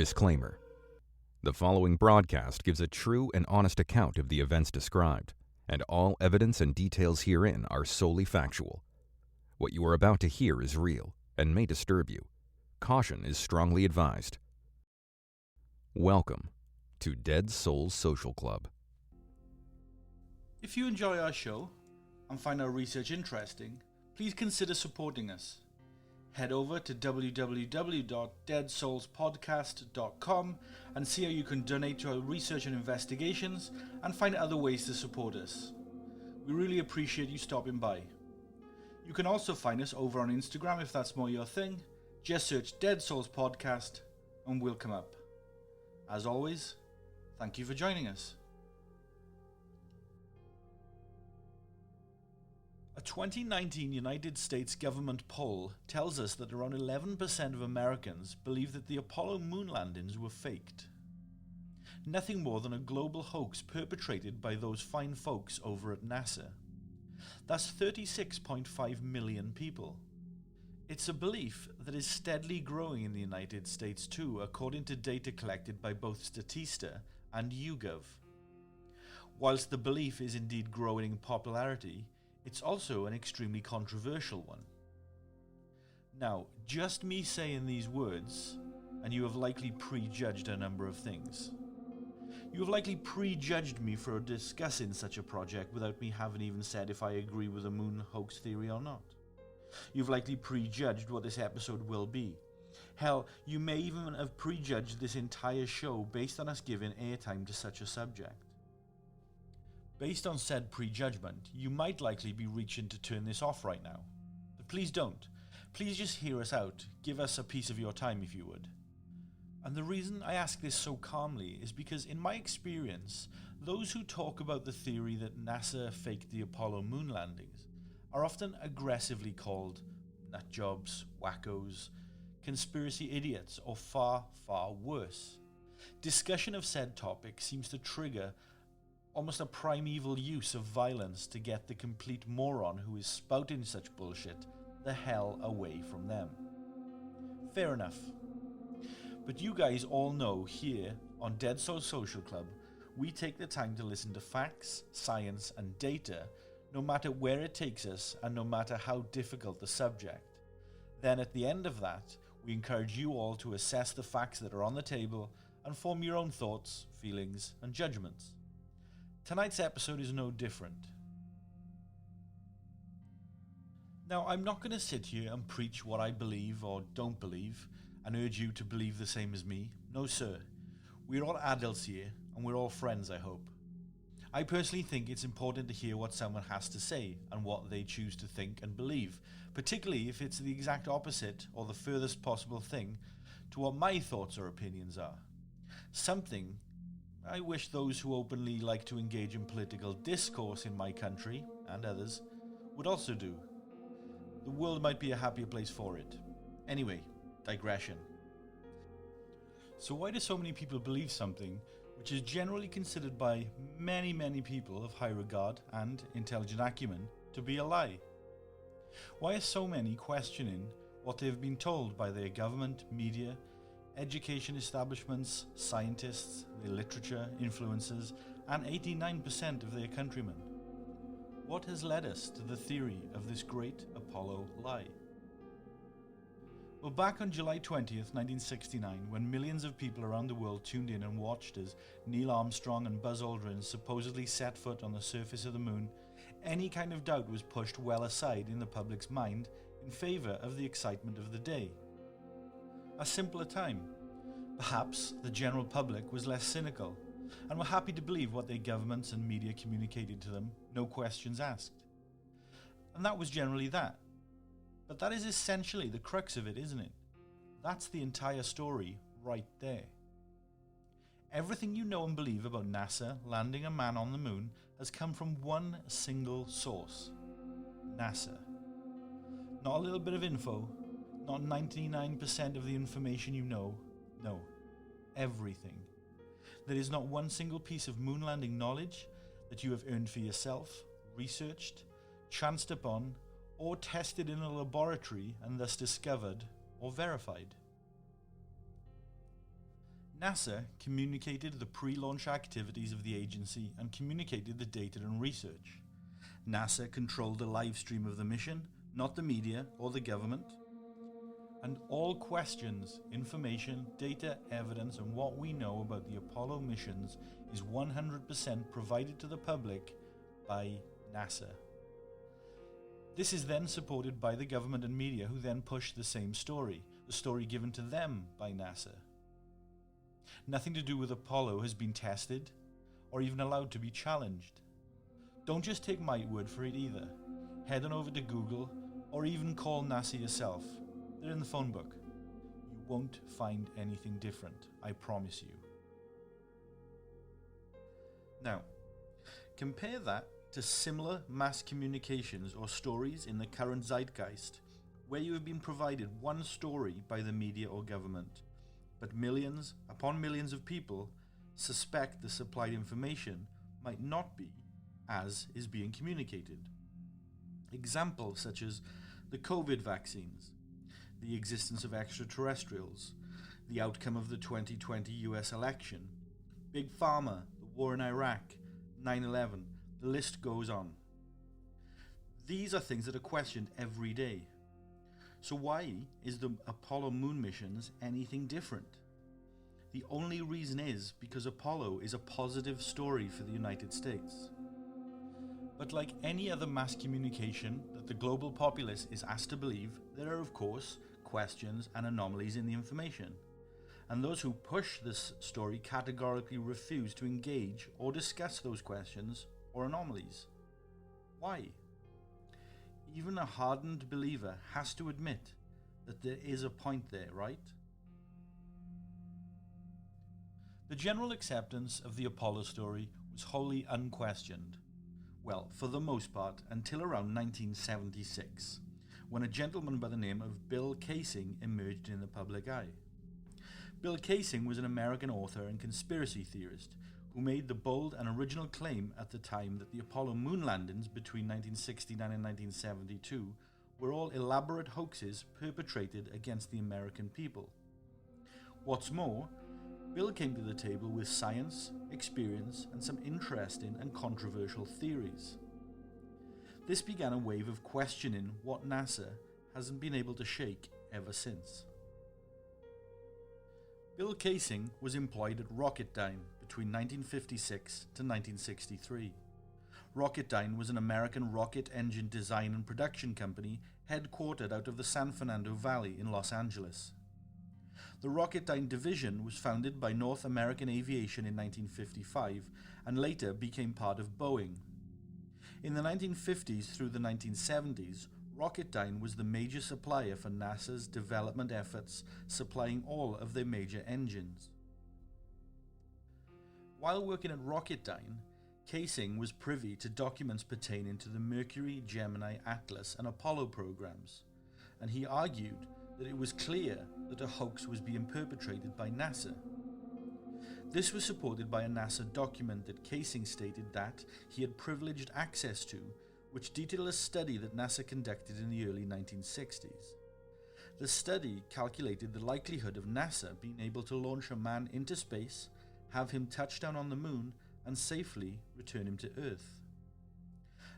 Disclaimer. The following broadcast gives a true and honest account of the events described, and all evidence and details herein are solely factual. What you are about to hear is real and may disturb you. Caution is strongly advised. Welcome to Dead Souls Social Club. If you enjoy our show and find our research interesting, please consider supporting us. Head over to www.deadsoulspodcast.com and see how you can donate to our research and investigations and find other ways to support us. We really appreciate you stopping by. You can also find us over on Instagram if that's more your thing. Just search Dead Souls Podcast and we'll come up. As always, thank you for joining us. A 2019 United States government poll tells us that around 11% of Americans believe that the Apollo moon landings were faked. Nothing more than a global hoax perpetrated by those fine folks over at NASA. That's 36.5 million people. It's a belief that is steadily growing in the United States too, according to data collected by both Statista and YouGov. Whilst the belief is indeed growing in popularity, it's also an extremely controversial one. Now, just me saying these words, and you have likely prejudged a number of things. You have likely prejudged me for discussing such a project without me having even said if I agree with the moon hoax theory or not. You've likely prejudged what this episode will be. Hell, you may even have prejudged this entire show based on us giving airtime to such a subject. Based on said prejudgment, you might likely be reaching to turn this off right now. But please don't. Please just hear us out. Give us a piece of your time if you would. And the reason I ask this so calmly is because in my experience, those who talk about the theory that NASA faked the Apollo moon landings are often aggressively called nutjobs, wackos, conspiracy idiots, or far, far worse. Discussion of said topic seems to trigger almost a primeval use of violence to get the complete moron who is spouting such bullshit the hell away from them. Fair enough. But you guys all know here on Dead Souls Social Club, we take the time to listen to facts, science, and data, no matter where it takes us and no matter how difficult the subject. Then at the end of that, we encourage you all to assess the facts that are on the table and form your own thoughts, feelings, and judgments. Tonight's episode is no different. Now, I'm not going to sit here and preach what I believe or don't believe and urge you to believe the same as me. No, sir. We're all adults here and we're all friends, I hope. I personally think it's important to hear what someone has to say and what they choose to think and believe, particularly if it's the exact opposite or the furthest possible thing to what my thoughts or opinions are. Something I wish those who openly like to engage in political discourse in my country, and others, would also do. The world might be a happier place for it. Anyway, digression. So why do so many people believe something which is generally considered by many, many people of high regard and intelligent acumen to be a lie? Why are so many questioning what they have been told by their government, media, education establishments, scientists, their literature, influencers, and 89% of their countrymen? What has led us to the theory of this great Apollo lie? Well, back on July 20th, 1969, when millions of people around the world tuned in and watched as Neil Armstrong and Buzz Aldrin supposedly set foot on the surface of the moon, any kind of doubt was pushed well aside in the public's mind in favor of the excitement of the day. A simpler time. Perhaps the general public was less cynical and were happy to believe what their governments and media communicated to them, no questions asked. And that was generally that. But that is essentially the crux of it, isn't it? That's the entire story right there. Everything you know and believe about NASA landing a man on the moon has come from one single source: NASA. Not a little bit of info, not 99% of the information you know, no, everything. There is not one single piece of moon landing knowledge that you have earned for yourself, researched, chanced upon, or tested in a laboratory and thus discovered or verified. NASA communicated the pre-launch activities of the agency and communicated the data and research. NASA controlled the live stream of the mission, not the media or the government. And all questions, information, data, evidence, and what we know about the Apollo missions is 100% provided to the public by NASA. This is then supported by the government and media, who then push the same story, the story given to them by NASA. Nothing to do with Apollo has been tested or even allowed to be challenged. Don't just take my word for it either. Head on over to Google or even call NASA yourself. They're in the phone book. You won't find anything different, I promise you. Now, compare that to similar mass communications or stories in the current zeitgeist, where you have been provided one story by the media or government, but millions upon millions of people suspect the supplied information might not be as is being communicated. Examples such as the COVID vaccines, the existence of extraterrestrials, the outcome of the 2020 US election, Big Pharma, the war in Iraq, 9/11, the list goes on. These are things that are questioned every day. So why is the Apollo moon missions anything different? The only reason is because Apollo is a positive story for the United States. But like any other mass communication that the global populace is asked to believe, there are of course questions and anomalies in the information. And those who push this story categorically refuse to engage or discuss those questions or anomalies. Why? Even a hardened believer has to admit that there is a point there, right? The general acceptance of the Apollo story was wholly unquestioned. Well, for the most part, until around 1976, when a gentleman by the name of Bill Kaysing emerged in the public eye. Bill Kaysing was an American author and conspiracy theorist who made the bold and original claim at the time that the Apollo moon landings between 1969 and 1972 were all elaborate hoaxes perpetrated against the American people. What's more, Bill came to the table with science, experience, and some interesting and controversial theories. This began a wave of questioning what NASA hasn't been able to shake ever since. Bill Kaysing was employed at Rocketdyne between 1956 to 1963. Rocketdyne was an American rocket engine design and production company headquartered out of the San Fernando Valley in Los Angeles. The Rocketdyne division was founded by North American Aviation in 1955 and later became part of Boeing. In the 1950s through the 1970s, Rocketdyne was the major supplier for NASA's development efforts, supplying all of their major engines. While working at Rocketdyne, Kaysing was privy to documents pertaining to the Mercury, Gemini, Atlas, and Apollo programs, and he argued that it was clear that a hoax was being perpetrated by NASA. This was supported by a NASA document that Kaysing stated that he had privileged access to, which detailed a study that NASA conducted in the early 1960s. The study calculated the likelihood of NASA being able to launch a man into space, have him touch down on the moon, and safely return him to Earth.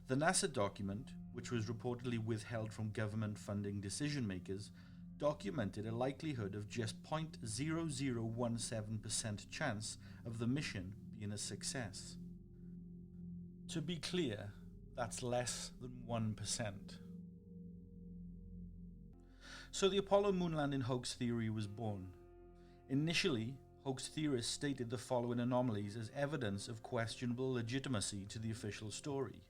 The NASA document, which was reportedly withheld from government funding decision makers, documented a likelihood of just 0.0017% chance of the mission being a success. To be clear, that's less than 1%. So the Apollo moon landing hoax theory was born. Initially, hoax theorists stated the following anomalies as evidence of questionable legitimacy to the official story.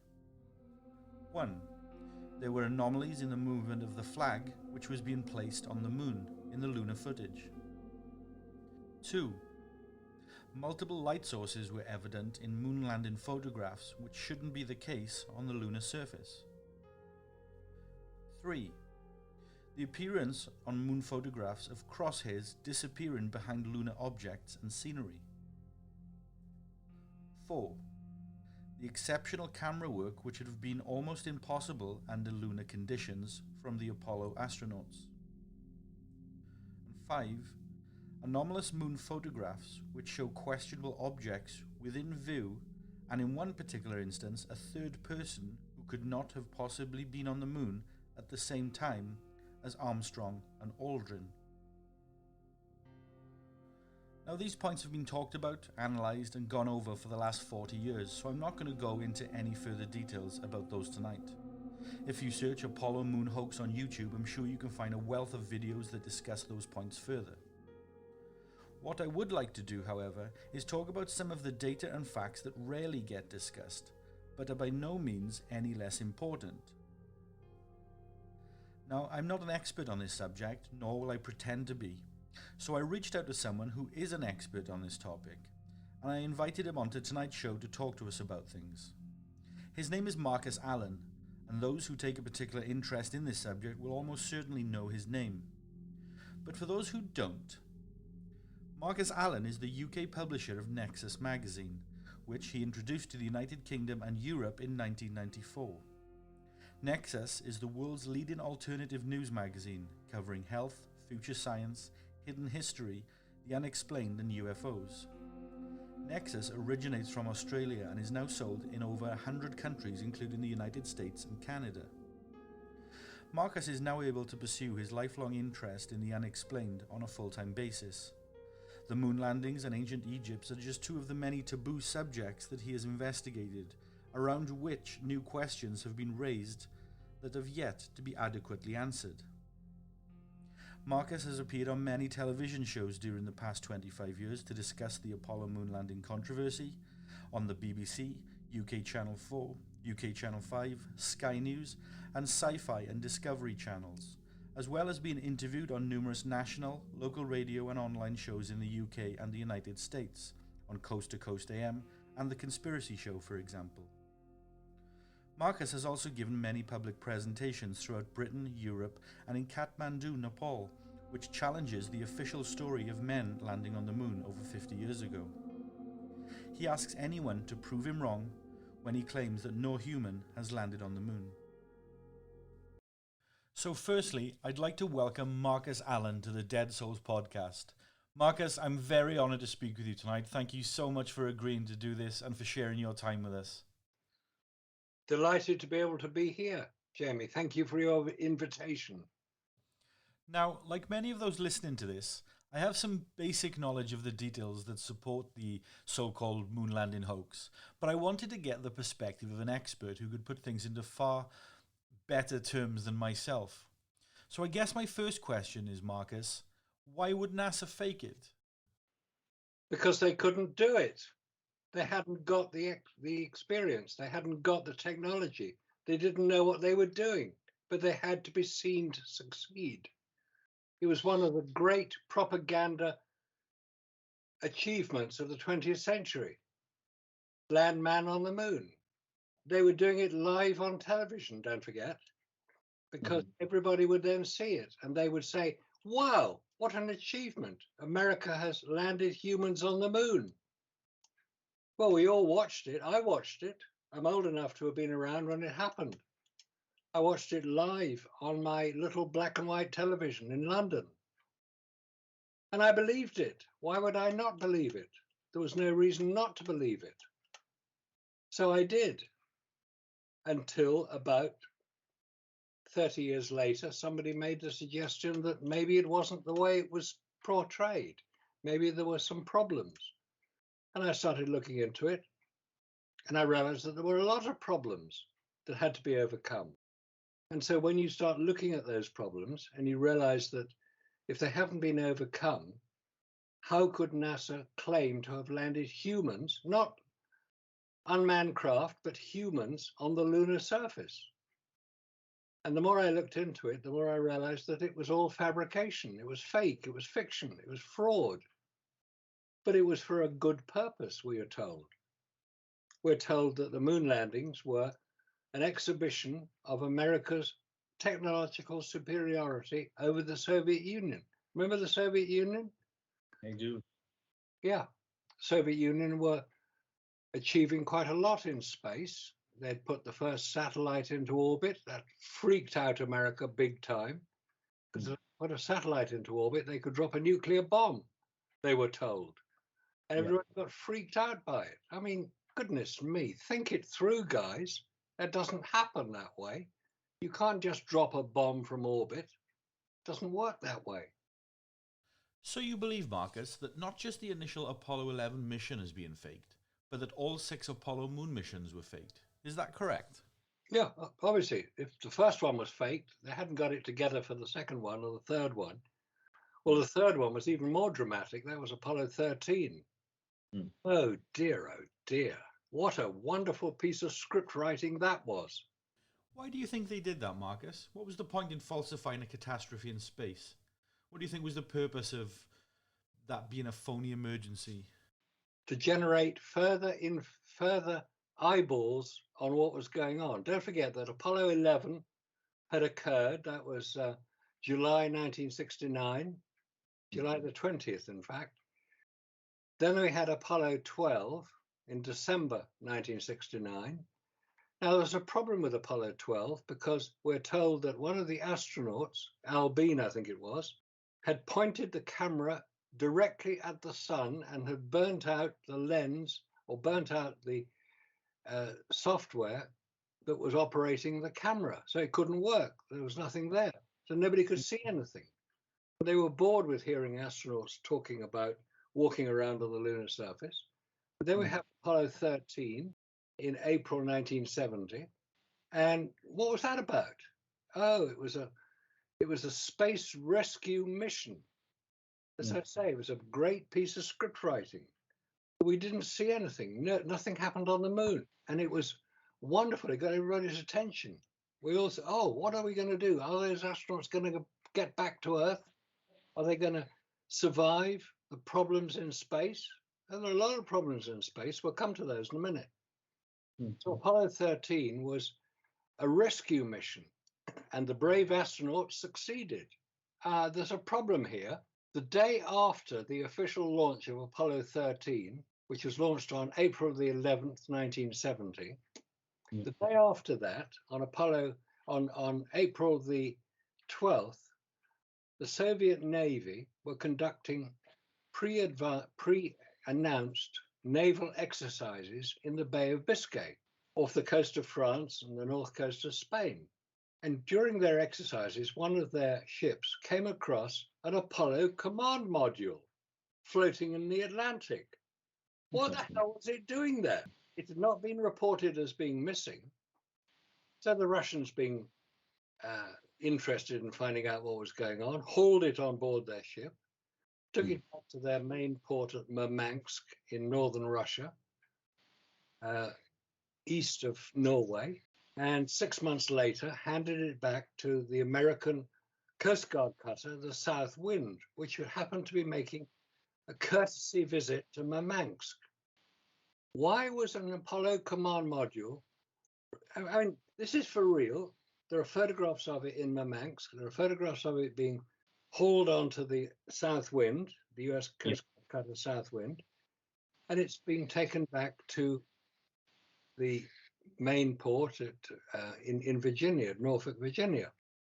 1. There were anomalies in the movement of the flag, which was being placed on the moon in the lunar footage. 2. Multiple light sources were evident in moon landing photographs, which shouldn't be the case on the lunar surface. 3. The appearance on moon photographs of crosshairs disappearing behind lunar objects and scenery. 4. The exceptional camera work which would have been almost impossible under lunar conditions from the Apollo astronauts. And 5. anomalous moon photographs which show questionable objects within view, and in one particular instance, a third person who could not have possibly been on the moon at the same time as Armstrong and Aldrin. Now, these points have been talked about, analysed and gone over for the last 40 years, so I'm not going to go into any further details about those tonight. If you search Apollo moon hoax on YouTube, I'm sure you can find a wealth of videos that discuss those points further. What I would like to do, however, is talk about some of the data and facts that rarely get discussed, but are by no means any less important. Now, I'm not an expert on this subject, nor will I pretend to be. So I reached out to someone who is an expert on this topic, and I invited him onto tonight's show to talk to us about things. His name is Marcus Allen, and those who take a particular interest in this subject will almost certainly know his name. But for those who don't, Marcus Allen is the UK publisher of NEXUS Magazine, which he introduced to the United Kingdom and Europe in 1994. NEXUS is the world's leading alternative news magazine covering health, future science, hidden history, the unexplained and UFOs. NEXUS originates from Australia and is now sold in over 100 countries including the United States and Canada. Marcus is now able to pursue his lifelong interest in the unexplained on a full-time basis. The moon landings and ancient Egypt are just two of the many taboo subjects that he has investigated, around which new questions have been raised that have yet to be adequately answered. Marcus has appeared on many television shows during the past 25 years to discuss the Apollo moon landing controversy on the BBC, UK Channel 4, UK Channel 5, Sky News, and Sci-Fi and Discovery channels, as well as being interviewed on numerous national, local radio and online shows in the UK and the United States, on Coast to Coast AM and The Conspiracy Show, for example. Marcus has also given many public presentations throughout Britain, Europe, and in Kathmandu, Nepal, which challenges the official story of men landing on the moon over 50 years ago. He asks anyone to prove him wrong when he claims that no human has landed on the moon. So firstly, I'd like to welcome Marcus Allen to the Dead Souls podcast. Marcus, I'm very honoured to speak with you tonight. Thank you so much for agreeing to do this and for sharing your time with us. Delighted to be able to be here, Jamie. Thank you for your invitation. Now, like many of those listening to this, I have some basic knowledge of the details that support the so-called moon landing hoax, but I wanted to get the perspective of an expert who could put things into far better terms than myself. So I guess my first question is, Marcus, why would NASA fake it? Because they couldn't do it. They hadn't got the experience. They hadn't got the technology. They didn't know what they were doing, but they had to be seen to succeed. It was one of the great propaganda achievements of the 20th century. Landman on the moon. They were doing it live on television, don't forget, because everybody would then see it and they would say, wow, what an achievement. America has landed humans on the moon. Well, we all watched it. I watched it. I'm old enough to have been around when it happened. I watched it live on my little black and white television in London. And I believed it. Why would I not believe it? There was no reason not to believe it. So I did. Until about 30 years later, somebody made the suggestion that maybe it wasn't the way it was portrayed. Maybe there were some problems. And I started looking into it, and I realized that there were a lot of problems that had to be overcome. And so when you start looking at those problems and you realize that if they haven't been overcome, how could NASA claim to have landed humans, not unmanned craft, but humans on the lunar surface? And the more I looked into it, the more I realized that it was all fabrication. It was fake, it was fiction, it was fraud. But it was for a good purpose, we are told. We're told that the moon landings were an exhibition of America's technological superiority over the Soviet Union. Remember the Soviet Union? I do. Yeah. Soviet Union were achieving quite a lot in space. They'd put the first satellite into orbit. That freaked out America big time. Because if they put a satellite into orbit, they could drop a nuclear bomb. they were told. And everyone got freaked out by it. I mean, goodness me, think it through, guys. That doesn't happen that way. You can't just drop a bomb from orbit. It doesn't work that way. So you believe, Marcus, that not just the initial Apollo 11 mission is being faked, but that all 6 Apollo moon missions were faked. Is that correct? Yeah, obviously, if the first one was faked, they hadn't got it together for the second one or the third one. Well, the third one was even more dramatic. That was Apollo 13. Oh dear, oh dear. What a wonderful piece of script writing that was. Why do you think they did that, Marcus? What was the point in falsifying a catastrophe in space? What do you think was the purpose of that being a phony emergency? To generate further eyeballs on what was going on. Don't forget that Apollo 11 had occurred. That was July 1969, July the 20th, in fact. Then we had Apollo 12 in December 1969. Now, there was a problem with Apollo 12 because we're told that one of the astronauts, Al Bean, I think it was, had pointed the camera directly at the sun and had burnt out the lens or burnt out the software that was operating the camera. So it couldn't work. There was nothing there. So nobody could see anything. They were bored with hearing astronauts talking about walking around on the lunar surface. But then we have Apollo 13 in April 1970. And what was that about? Oh, it was a space rescue mission. As I say, it was a great piece of script writing. We didn't see anything. No, nothing happened on the moon. And it was wonderful. It got everybody's attention. We all said, oh, what are we going to do? Are those astronauts going to get back to Earth? Are they going to survive the problems in space? And there are a lot of problems in space. We'll come to those in a minute. So Apollo 13 was a rescue mission, and the brave astronauts succeeded. There's a problem here. The day after the official launch of Apollo 13, which was launched on April the 11th, 1970, the day after that, on April the 12th, the Soviet Navy were conducting pre-announced naval exercises in the Bay of Biscay, off the coast of France and the north coast of Spain. And during their exercises, one of their ships came across an Apollo command module floating in the Atlantic. What the hell was it doing there? It had not been reported as being missing. So the Russians, being interested in finding out what was going on, hauled it on board their ship, took it back to their main port at Murmansk in northern Russia, east of Norway, and 6 months later handed it back to the American Coast Guard cutter, the South Wind, which happened to be making a courtesy visit to Murmansk. Why was an Apollo command module? I mean, this is for real. There are photographs of it in Murmansk. There are photographs of it being hauled onto the South Wind, the US Coast Guard cutter South Wind, and it's being taken back to the main port in Virginia, Norfolk, Virginia.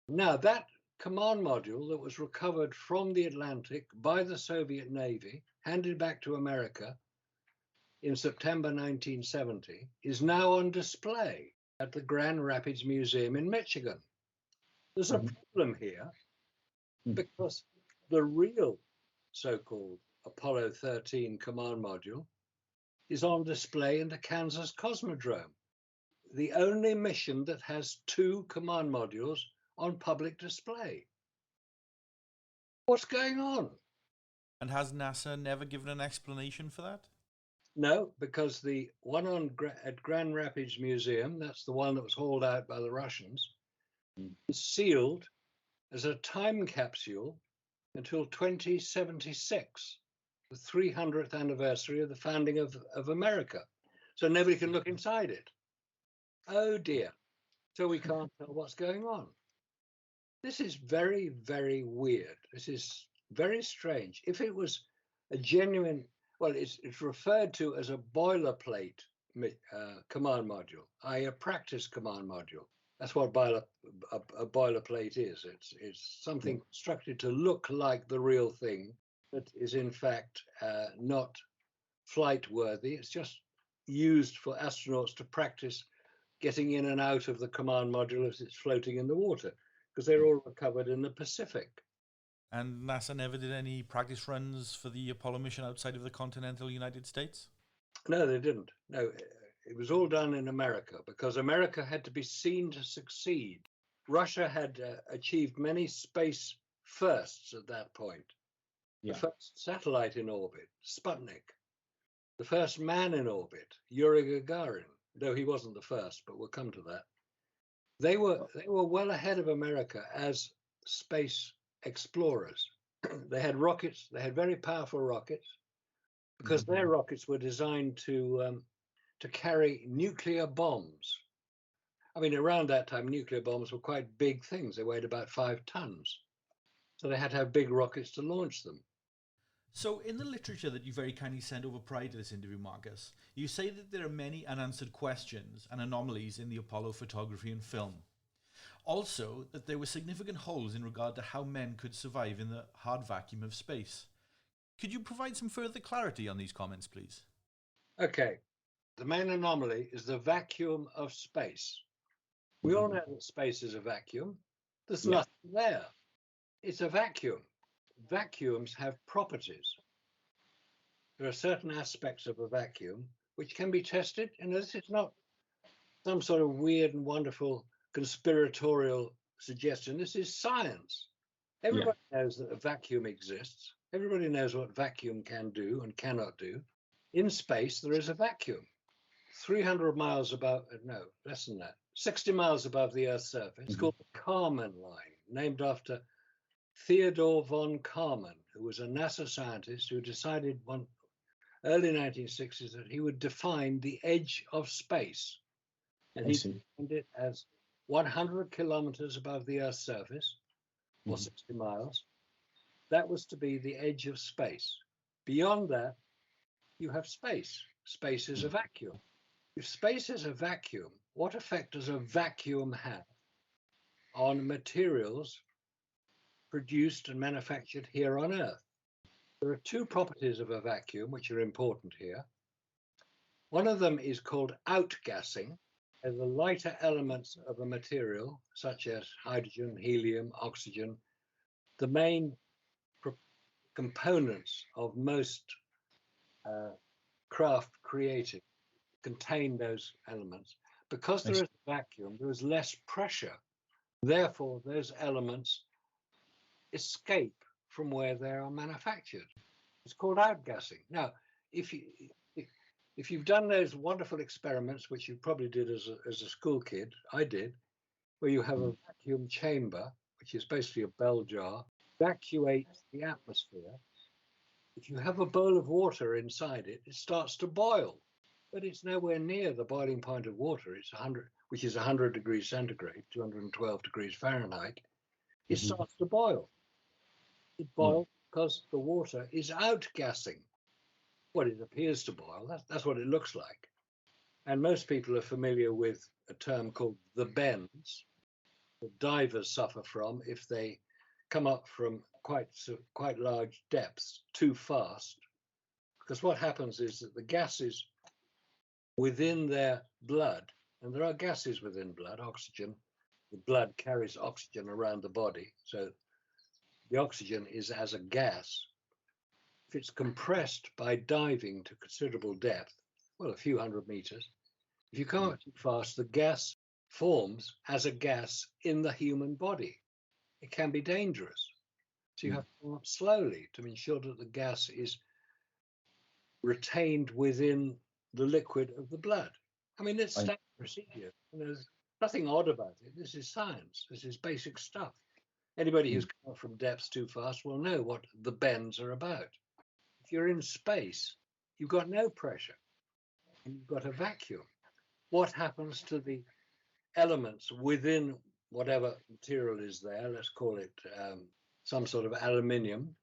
Now, that command module that was recovered from the Atlantic by the Soviet Navy, handed back to America in September 1970, is now on display at the Grand Rapids Museum in Michigan. There's a problem here because the real so-called Apollo 13 command module is on display in the Kansas Cosmodrome, the only mission that has 2 command modules on public display. What's going on? And has NASA never given an explanation for that? No, because the one at Grand Rapids Museum, that's the one that was hauled out by the Russians, is sealed as a time capsule until 2076, the 300th anniversary of the founding of America. So nobody can look inside it. Oh dear. So we can't tell what's going on. This is very, very weird. This is very strange. If it was a genuine, well, it's referred to as a boilerplate command module, i.e. a practice command module. That's what a boilerplate is. It's something constructed to look like the real thing, that is in fact not flight worthy. It's just used for astronauts to practice getting in and out of the command module as it's floating in the water, because they're all recovered in the Pacific. And NASA never did any practice runs for the Apollo mission outside of the continental United States? No, they didn't. No, it was all done in America because America had to be seen to succeed. Russia had achieved many space firsts at that point. The first satellite in orbit, Sputnik. The first man in orbit, Yuri Gagarin, though he wasn't the first, but we'll come to that. They were well ahead of America as space explorers. They had rockets, they had very powerful rockets, because their rockets were designed to carry nuclear bombs. I mean, around that time, nuclear bombs were quite big things. They weighed about 5 tons. So they had to have big rockets to launch them. So in the literature that you very kindly sent over prior to this interview, Marcus, you say that there are many unanswered questions and anomalies in the Apollo photography and film. Also, that there were significant holes in regard to how men could survive in the hard vacuum of space. Could you provide some further clarity on these comments, please? Okay. The main anomaly is the vacuum of space. We all know that space is a vacuum. There's nothing there. It's a vacuum. Vacuums have properties. There are certain aspects of a vacuum which can be tested, and this is not some sort of weird and wonderful conspiratorial suggestion. This is science. Everybody knows that a vacuum exists. Everybody knows what vacuum can do and cannot do. In space, there is a vacuum. 300 miles above, no, less than that, 60 miles above the Earth's surface. It's called the Kármán line, named after Theodore von Kármán, who was a NASA scientist who decided early 1960s that he would define the edge of space. And he defined it as 100 kilometers above the Earth's surface, or 60 miles. That was to be the edge of space. Beyond that, you have space. Space is a vacuum. If space is a vacuum, what effect does a vacuum have on materials produced and manufactured here on Earth? There are 2 properties of a vacuum which are important here. One of them is called outgassing, as the lighter elements of a material, such as hydrogen, helium, oxygen, the main components of most craft created contain those elements. Because there is a vacuum, there is less pressure. Therefore, those elements escape from where they are manufactured. It's called outgassing. Now, if you've done those wonderful experiments, which you probably did as a school kid, I did, where you have a vacuum chamber, which is basically a bell jar, evacuates the atmosphere. If you have a bowl of water inside it, it starts to boil, but it's nowhere near the boiling point of water. It's 100, which is 100 degrees centigrade, 212 degrees Fahrenheit. It starts to boil. It boils because the water is outgassing. Well, it appears to boil. That's what it looks like. And most people are familiar with a term called the bends that divers suffer from if they come up from quite large depths too fast. Because what happens is that the gases within their blood, and there are gases within blood, oxygen, the blood carries oxygen around the body, so the oxygen is as a gas. If it's compressed by diving to considerable depth, well, a few hundred meters, if you come up too fast, the gas forms as a gas in the human body. It can be dangerous. So you have to come up slowly to ensure that the gas is retained within the liquid of the blood. I mean, it's standard procedure. There's nothing odd about it. This is science. This is basic stuff. Anybody who's come up from depths too fast will know what the bends are about. If you're in space, you've got no pressure and you've got a vacuum. What happens to the elements within whatever material is there? Let's call it some sort of aluminium.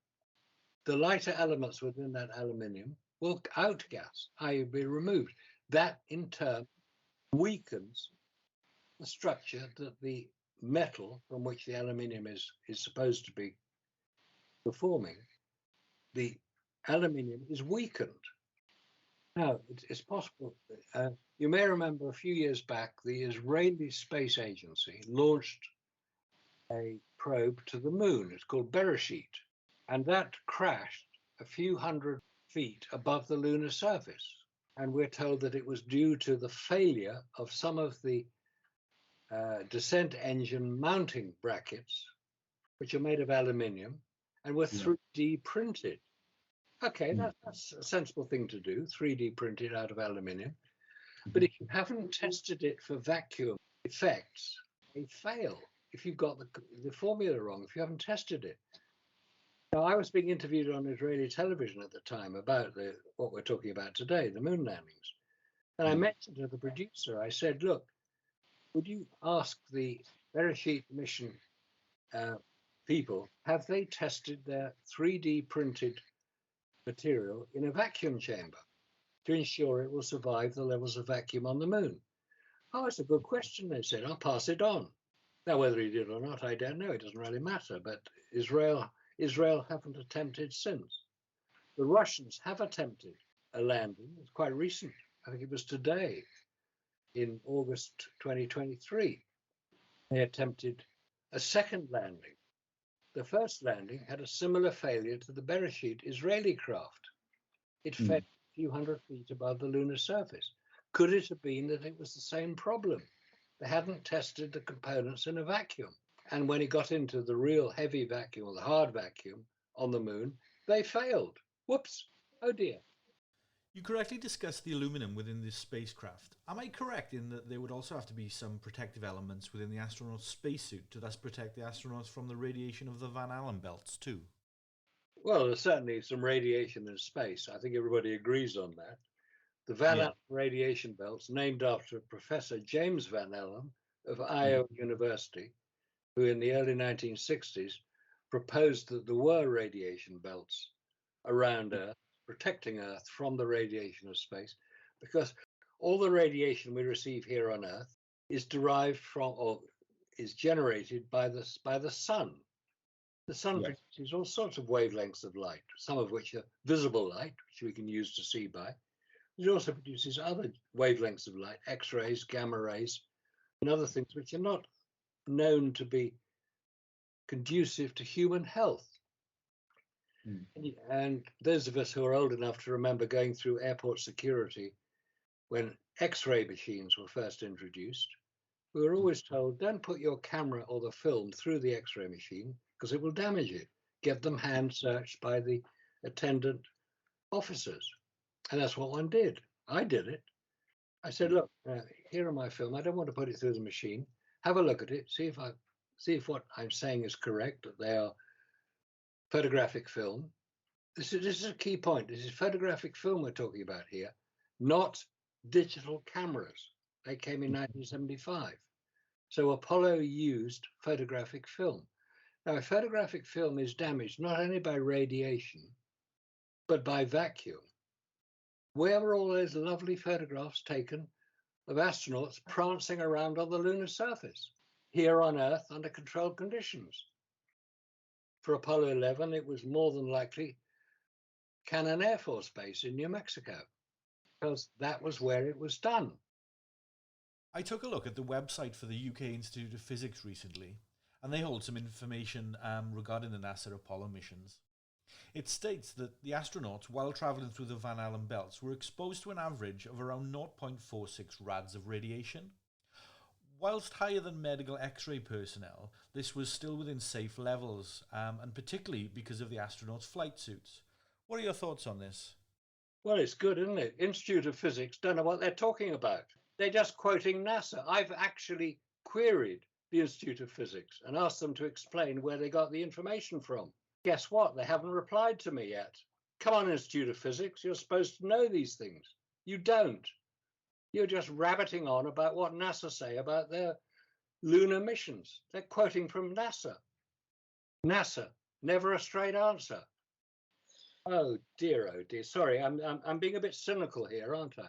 The lighter elements within that aluminium will outgas, i.e. be removed. That in turn weakens the structure that the metal from which the aluminium is supposed to be performing. the aluminium is weakened. Now, it's possible. You may remember a few years back, the Israeli Space Agency launched a probe to the moon. It's called Bereshit. And that crashed a few hundred feet above the lunar surface. And we're told that it was due to the failure of some of the descent engine mounting brackets, which are made of aluminium and were 3D printed. Okay, that's a sensible thing to do, 3D printed out of aluminium. But if you haven't tested it for vacuum effects, they fail. If you've got the formula wrong, if you haven't tested it. Now, I was being interviewed on Israeli television at the time about what we're talking about today, the moon landings. And I mentioned to the producer, I said, look, would you ask the Bereshit mission people, have they tested their 3D printed material in a vacuum chamber to ensure it will survive the levels of vacuum on the moon? Oh, it's a good question, they said. I'll pass it on. Now, whether he did or not, I don't know. It doesn't really matter. But Israel haven't attempted since. The Russians have attempted a landing. It's quite recent. I think it was today, in August 2023. They attempted a second landing. The first landing had a similar failure to the Bereshit Israeli craft. It fell a few hundred feet above the lunar surface. Could it have been that it was the same problem? They hadn't tested the components in a vacuum. And when it got into the real heavy vacuum, or the hard vacuum on the moon, they failed. Whoops. Oh dear. You correctly discussed the aluminum within this spacecraft. Am I correct in that there would also have to be some protective elements within the astronaut's spacesuit to thus protect the astronauts from the radiation of the Van Allen belts too? Well, there's certainly some radiation in space. I think everybody agrees on that. The Van Allen radiation belts, named after Professor James Van Allen of Iowa University, who in the early 1960s proposed that there were radiation belts around Earth, protecting Earth from the radiation of space, because all the radiation we receive here on Earth is derived from, or is generated by the sun. The sun produces all sorts of wavelengths of light, some of which are visible light, which we can use to see by. It also produces other wavelengths of light, X-rays, gamma rays, and other things which are not known to be conducive to human health. And those of us who are old enough to remember going through airport security when X-ray machines were first introduced, we were always told, don't put your camera or the film through the X-ray machine because it will damage it. Get them hand searched by the attendant officers. And that's what one did. I did it. I said, look, here are my film. I don't want to put it through the machine. Have a look at it. See if what I'm saying is correct, that they are photographic film. This is a key point. This is photographic film we're talking about here, not digital cameras. They came in 1975. So Apollo used photographic film. Now, a photographic film is damaged not only by radiation, but by vacuum. Where were all those lovely photographs taken of astronauts prancing around on the lunar surface, here on Earth under controlled conditions? For Apollo 11, it was more than likely Cannon Air Force Base in New Mexico, because that was where it was done. I took a look at the website for the UK Institute of Physics recently, and they hold some information regarding the NASA Apollo missions. It states that the astronauts, while travelling through the Van Allen belts, were exposed to an average of around 0.46 rads of radiation. Whilst higher than medical X-ray personnel, this was still within safe levels, and particularly because of the astronauts' flight suits. What are your thoughts on this? Well, it's good, isn't it? Institute of Physics don't know what they're talking about. They're just quoting NASA. I've actually queried the Institute of Physics and asked them to explain where they got the information from. Guess what? They haven't replied to me yet. Come on, Institute of Physics, you're supposed to know these things. You don't. You're just rabbiting on about what NASA say about their lunar missions. They're quoting from NASA. NASA, never a straight answer. Oh dear, oh dear. Sorry, I'm being a bit cynical here, aren't I?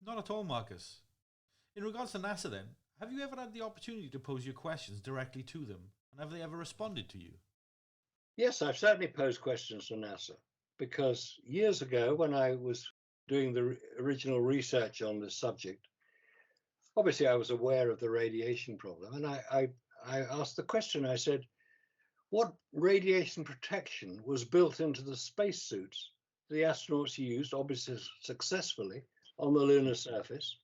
Not at all, Marcus. In regards to NASA then, have you ever had the opportunity to pose your questions directly to them? And have they ever responded to you? Yes, I've certainly posed questions to NASA. because years ago, when I was doing the original research on this subject, obviously I was aware of the radiation problem. And I asked the question, I said, what radiation protection was built into the spacesuits the astronauts used, obviously successfully, on the lunar surface?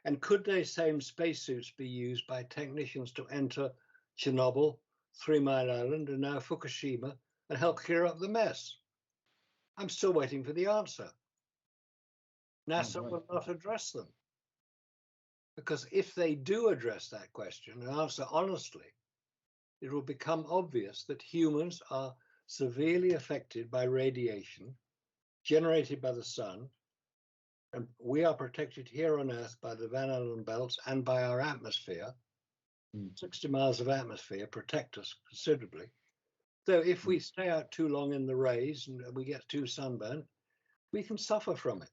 And could those same spacesuits be used by technicians to enter Chernobyl, 3 Mile Island, and now Fukushima and help clear up the mess? I'm still waiting for the answer. NASA will not address them. Because if they do address that question and answer honestly, it will become obvious that humans are severely affected by radiation generated by the sun, and we are protected here on Earth by the Van Allen belts and by our atmosphere. 60 miles of atmosphere protect us considerably. Though if we stay out too long in the rays and we get too sunburned, we can suffer from it.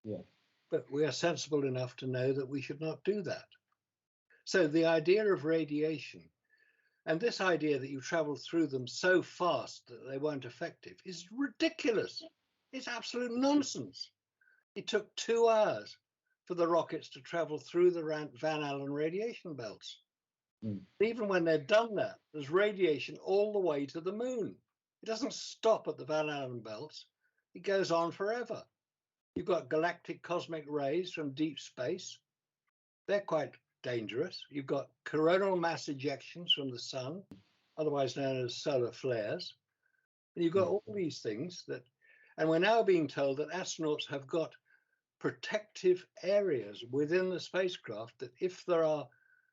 Yeah. But we are sensible enough to know that we should not do that. So the idea of radiation, and this idea that you travel through them so fast that they weren't effective, is ridiculous. It's absolute nonsense. It took 2 hours for the rockets to travel through the Van Allen radiation belts. Even when they're done that, there's radiation all the way to the moon. It doesn't stop at the Van Allen belts. It goes on forever. You've got galactic cosmic rays from deep space. They're quite dangerous. You've got coronal mass ejections from the sun, otherwise known as solar flares. And you've got all these things that, and we're now being told that astronauts have got protective areas within the spacecraft that if there are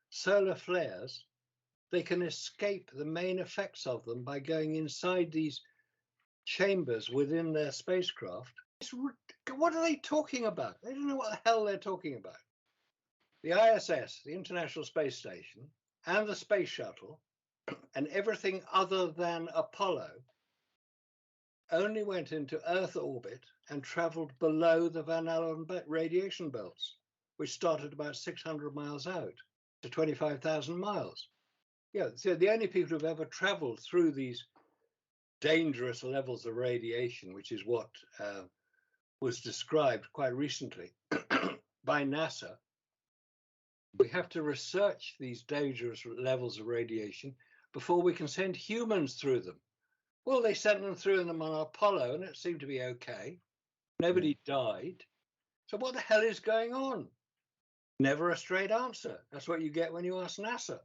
solar flares, they can escape the main effects of them by going inside these chambers within their spacecraft. What are they talking about? They don't know what the hell they're talking about. The ISS, the International Space Station, and the Space Shuttle, and everything other than Apollo only went into Earth orbit and traveled below the Van Allen radiation belts, which started about 600 miles out to 25,000 miles. Yeah, so the only people who've ever traveled through these dangerous levels of radiation, which is what was described quite recently by NASA. We have to research these dangerous levels of radiation before we can send humans through them. Well, they sent them through them on Apollo and it seemed to be okay. Nobody died. So what the hell is going on? Never a straight answer. That's what you get when you ask NASA.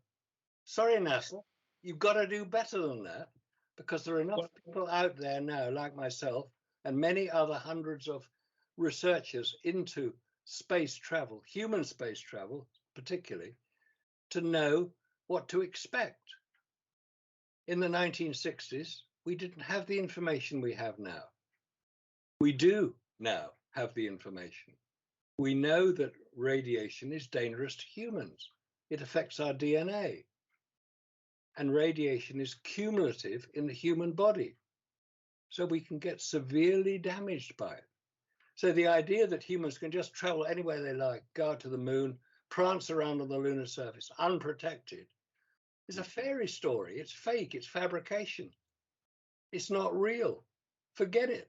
Sorry, NASA, you've got to do better than that, because there are enough people out there now, like myself, and many other hundreds of researchers into space travel, human space travel particularly, to know what to expect. In the 1960s, we didn't have the information we have now. We do now have the information. We know that radiation is dangerous to humans. It affects our DNA. And radiation is cumulative in the human body. So we can get severely damaged by it. So the idea that humans can just travel anywhere they like, go out to the moon, prance around on the lunar surface, unprotected, is a fairy story. It's fake, it's fabrication. It's not real. Forget it.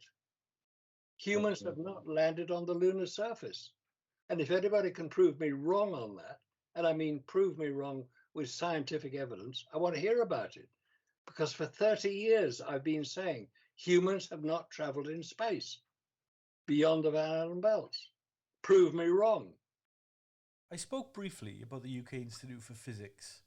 Humans have not landed on the lunar surface. And if anybody can prove me wrong on that, and I mean prove me wrong with scientific evidence, I want to hear about it. Because for 30 years, I've been saying humans have not traveled in space beyond the Van Allen belts. Prove me wrong. I spoke briefly about the UK Institute for Physics.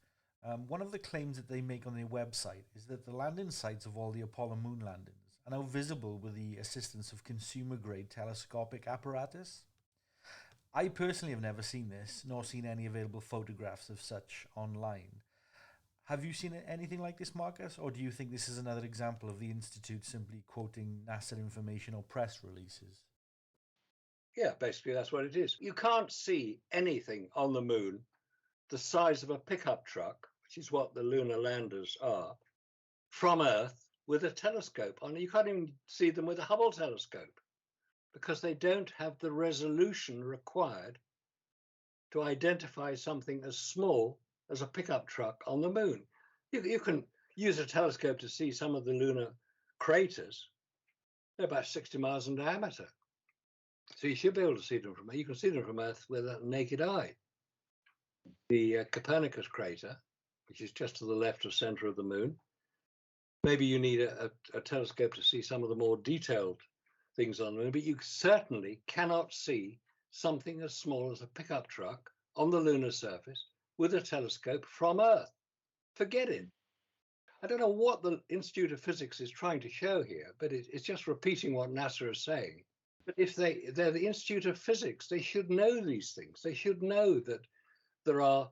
One of the claims that they make on their website is that the landing sites of all the Apollo moon landings are now visible with the assistance of consumer-grade telescopic apparatus. I personally have never seen this, nor seen any available photographs of such online. Have you seen anything like this, Marcus, or do you think this is another example of the Institute simply quoting NASA information or press releases? Yeah, basically that's what it is. You can't see anything on the moon the size of a pickup truck, which is what the lunar landers are, from Earth with a telescope on. You can't even see them with a Hubble telescope because they don't have the resolution required to identify something as small as a pickup truck on the moon. You can use a telescope to see some of the lunar craters, They're about 60 miles in diameter. So you should be able to see them you can see them from Earth with a naked eye. The Copernicus crater, which is just to the left of center of the moon. Maybe you need a telescope to see some of the more detailed things on the moon, but you certainly cannot see something as small as a pickup truck on the lunar surface with a telescope from Earth. Forget it. I don't know what the Institute of Physics is trying to show here, but it's just repeating what NASA is saying. But if they're the Institute of Physics, they should know these things. They should know that there are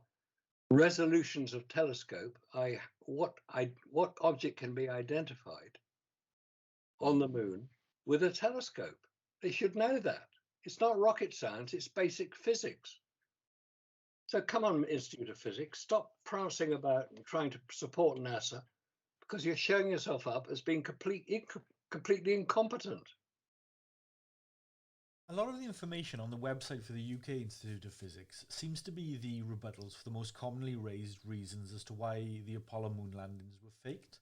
resolutions of telescope. What object can be identified on the moon with a telescope? They should know that. It's not rocket science, it's basic physics. So come on, Institute of Physics, stop prancing about and trying to support NASA, because you're showing yourself up as being completely incompetent. A lot of the information on the website for the UK Institute of Physics seems to be the rebuttals for the most commonly raised reasons as to why the Apollo moon landings were faked.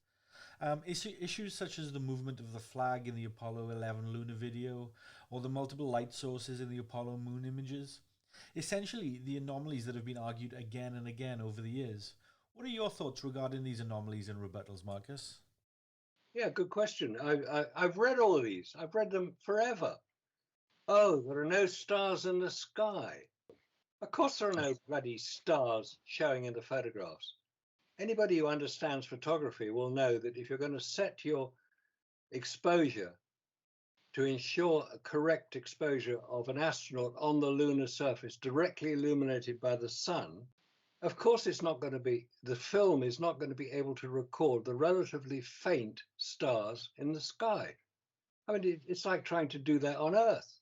Issues such as the movement of the flag in the Apollo 11 lunar video, or the multiple light sources in the Apollo moon images. Essentially, the anomalies that have been argued again and again over the years. What are your thoughts regarding these anomalies and rebuttals, Marcus? Yeah, good question. I've read all of these. I've read them forever. Oh, there are no stars in the sky. Of course there are no bloody stars showing in the photographs. Anybody who understands photography will know that if you're going to set your exposure to ensure a correct exposure of an astronaut on the lunar surface directly illuminated by the sun, of course it's not going to be, the film is not going to be able to record the relatively faint stars in the sky. I mean, it's like trying to do that on Earth.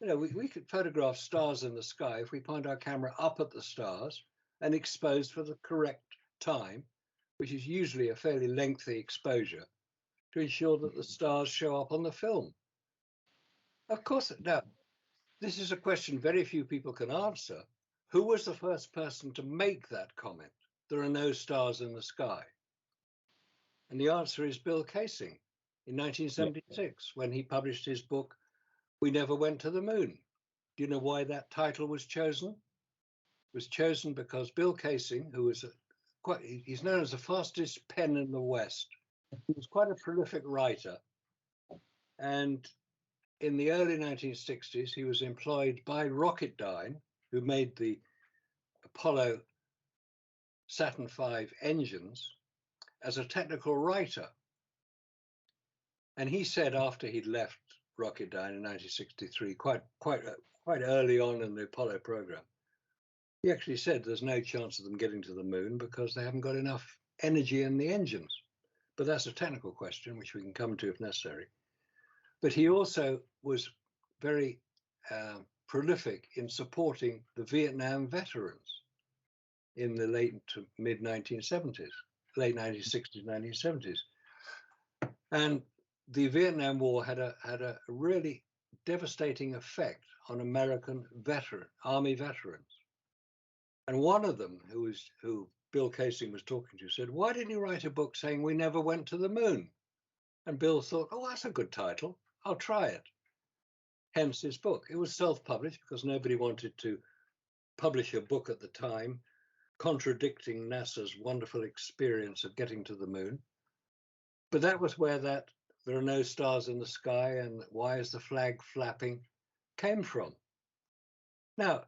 You know, we could photograph stars in the sky if we point our camera up at the stars and expose for the correct time, which is usually a fairly lengthy exposure, to ensure that the stars show up on the film. Of course, now, this is a question very few people can answer. Who was the first person to make that comment? There are no stars in the sky. And the answer is Bill Kaysing in 1976, when he published his book, We Never Went to the Moon. Do you know why that title was chosen? It was chosen because Bill Kaysing, who was he's known as the fastest pen in the West. He was quite a prolific writer. And in the early 1960s, he was employed by Rocketdyne, who made the Apollo Saturn V engines, as a technical writer. And he said after he'd left Rocketdyne in 1963, quite early on in the Apollo program, he actually said there's no chance of them getting to the moon because they haven't got enough energy in the engines. But that's a technical question, which we can come to if necessary. But he also was very prolific in supporting the Vietnam veterans in the late to mid 1970s, late 1960s, 1970s. And the Vietnam War had a really devastating effect on American Army veterans. And one of them, who Bill Kaysing was talking to, said, "Why didn't you write a book saying we never went to the moon?" And Bill thought, "Oh, that's a good title. I'll try it." Hence his book. It was self-published because nobody wanted to publish a book at the time contradicting NASA's wonderful experience of getting to the moon. But that was where that there are no stars in the sky and why is the flag flapping came from. Now,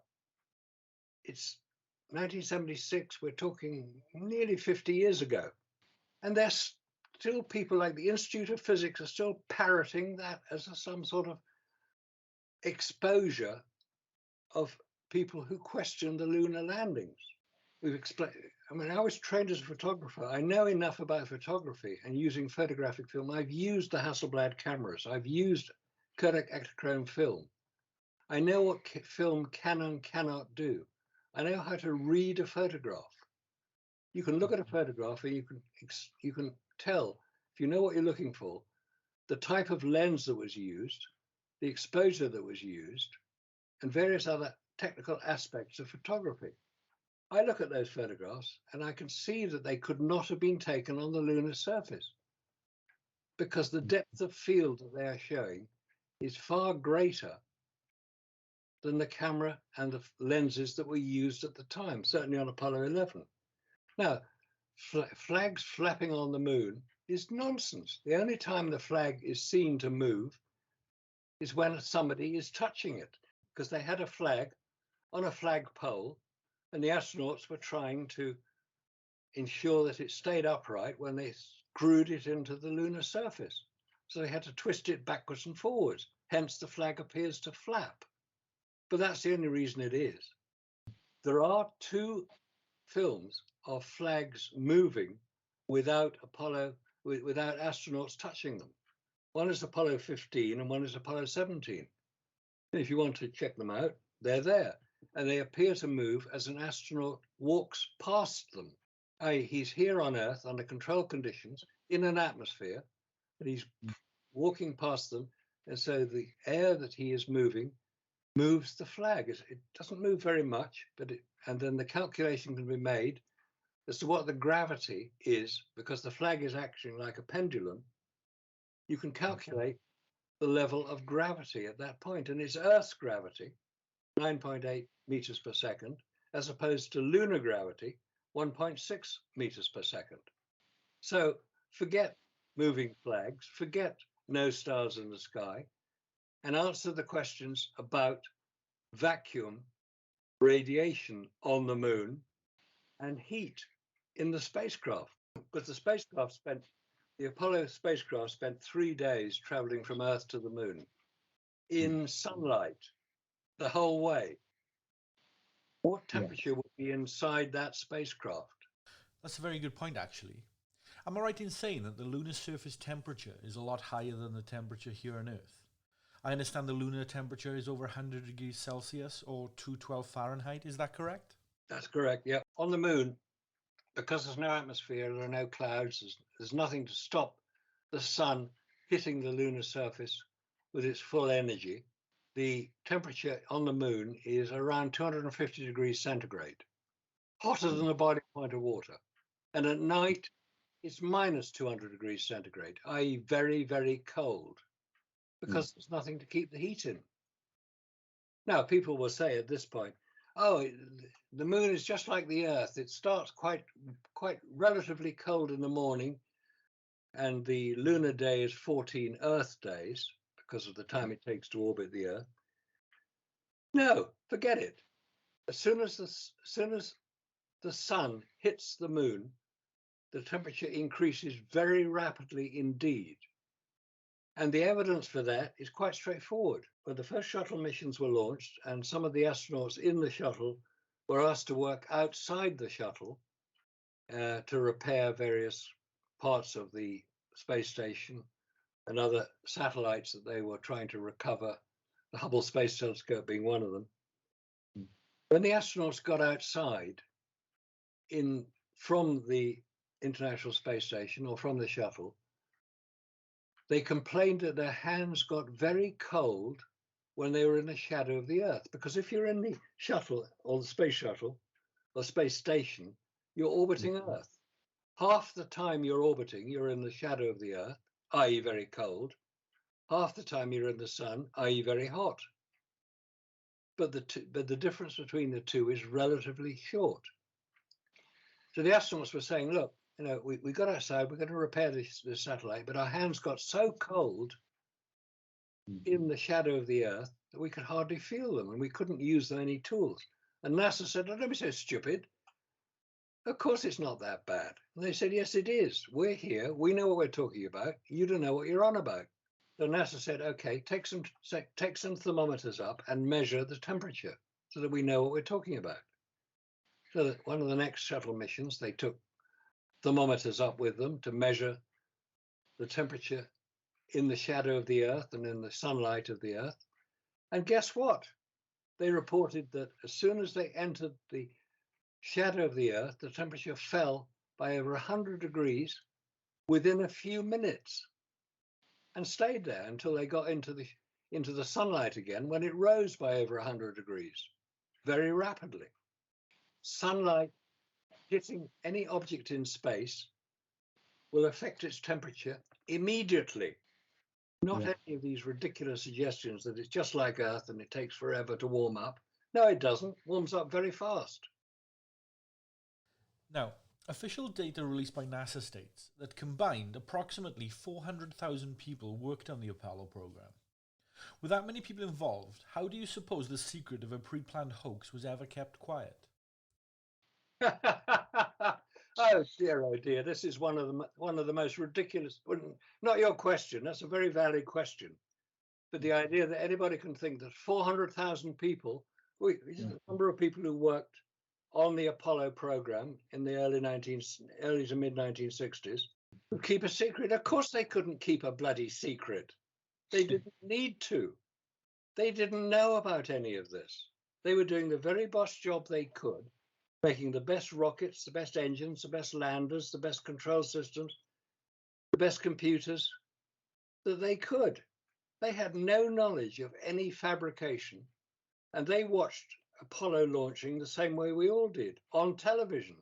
it's 1976, we're talking nearly 50 years ago. And there's still people like the Institute of Physics are still parroting that as some sort of exposure of people who question the lunar landings. We've explained, I mean, I was trained as a photographer. I know enough about photography and using photographic film. I've used the Hasselblad cameras. I've used Kodak Ektachrome film. I know what film can and cannot do. I know how to read a photograph. You can look at a photograph and you can tell, if you know what you're looking for, the type of lens that was used, the exposure that was used, and various other technical aspects of photography. I look at those photographs and I can see that they could not have been taken on the lunar surface. because the depth of field that they are showing is far greater than the camera and the lenses that were used at the time, certainly on Apollo 11. Now, flags flapping on the moon is nonsense. The only time the flag is seen to move is when somebody is touching it, because they had a flag on a flagpole and the astronauts were trying to ensure that it stayed upright when they screwed it into the lunar surface. So they had to twist it backwards and forwards. Hence the flag appears to flap. But that's the only reason it is. There are two films of flags moving without without astronauts touching them. One is Apollo 15 and one is Apollo 17. And if you want to check them out, they're there. And they appear to move as an astronaut walks past them. He's here on Earth under controlled conditions in an atmosphere, and he's walking past them. And so the air that he is moving moves the flag. It doesn't move very much, and then the calculation can be made as to what the gravity is, because the flag is acting like a pendulum. You can calculate the level of gravity at that point, and it's Earth's gravity, 9.8 meters per second, as opposed to lunar gravity, 1.6 meters per second. So forget moving flags, forget no stars in the sky, and answer the questions about vacuum, radiation on the moon, and heat in the spacecraft. Because the Apollo spacecraft spent 3 days traveling from Earth to the moon in sunlight the whole way. What temperature would be inside that spacecraft? That's a very good point, actually. Am I right in saying that the lunar surface temperature is a lot higher than the temperature here on Earth? I understand the lunar temperature is over 100 degrees Celsius or 212 Fahrenheit. Is that correct? That's correct, yeah. On the moon, because there's no atmosphere, there are no clouds, there's nothing to stop the sun hitting the lunar surface with its full energy. The temperature on the moon is around 250 degrees centigrade, hotter than a boiling point of water. And at night, it's minus 200 degrees centigrade, i.e. very, very cold, because there's nothing to keep the heat in. Now, people will say at this point, oh, the moon is just like the Earth. It starts quite relatively cold in the morning, and the lunar day is 14 Earth days because of the time it takes to orbit the Earth. No, forget it. As soon as the sun hits the moon, the temperature increases very rapidly indeed. And the evidence for that is quite straightforward. When the first shuttle missions were launched and some of the astronauts in the shuttle were asked to work outside the shuttle to repair various parts of the space station and other satellites that they were trying to recover, the Hubble Space Telescope being one of them. When the astronauts got outside from the International Space Station or from the shuttle, they complained that their hands got very cold when they were in the shadow of the Earth. Because if you're in the shuttle or the space shuttle or space station, you're orbiting Earth. Half the time you're orbiting, you're in the shadow of the Earth, i.e. very cold. Half the time you're in the sun, i.e. very hot. But the difference between the two is relatively short. So the astronauts were saying, look, we got outside, we're going to repair this satellite, but our hands got so cold in the shadow of the Earth that we could hardly feel them and we couldn't use any tools. And NASA said, don't be so stupid. Of course it's not that bad. And they said, yes, it is. We're here. We know what we're talking about. You don't know what you're on about. So NASA said, okay, take some thermometers up and measure the temperature so that we know what we're talking about. So that one of the next shuttle missions, they took thermometers up with them to measure the temperature in the shadow of the Earth and in the sunlight of the Earth. And guess what? They reported that as soon as they entered the shadow of the Earth, the temperature fell by over 100 degrees within a few minutes and stayed there until they got into the sunlight again, when it rose by over 100 degrees very rapidly. Sunlight hitting any object in space will affect its temperature immediately. Not any of these ridiculous suggestions that it's just like Earth and it takes forever to warm up. No, it doesn't. It warms up very fast. Now, official data released by NASA states that combined approximately 400,000 people worked on the Apollo program. With that many people involved, how do you suppose the secret of a pre-planned hoax was ever kept quiet? Oh dear, this is one of the most ridiculous. Not your question. That's a very valid question. But the idea that anybody can think that 400,000 people, the number of people who worked on the Apollo program in the early to mid 1960s, would keep a secret. Of course, they couldn't keep a bloody secret. They didn't need to. They didn't know about any of this. They were doing the very best job they could, making the best rockets, the best engines, the best landers, the best control systems, the best computers that they could. They had no knowledge of any fabrication, and they watched Apollo launching the same way we all did, on television.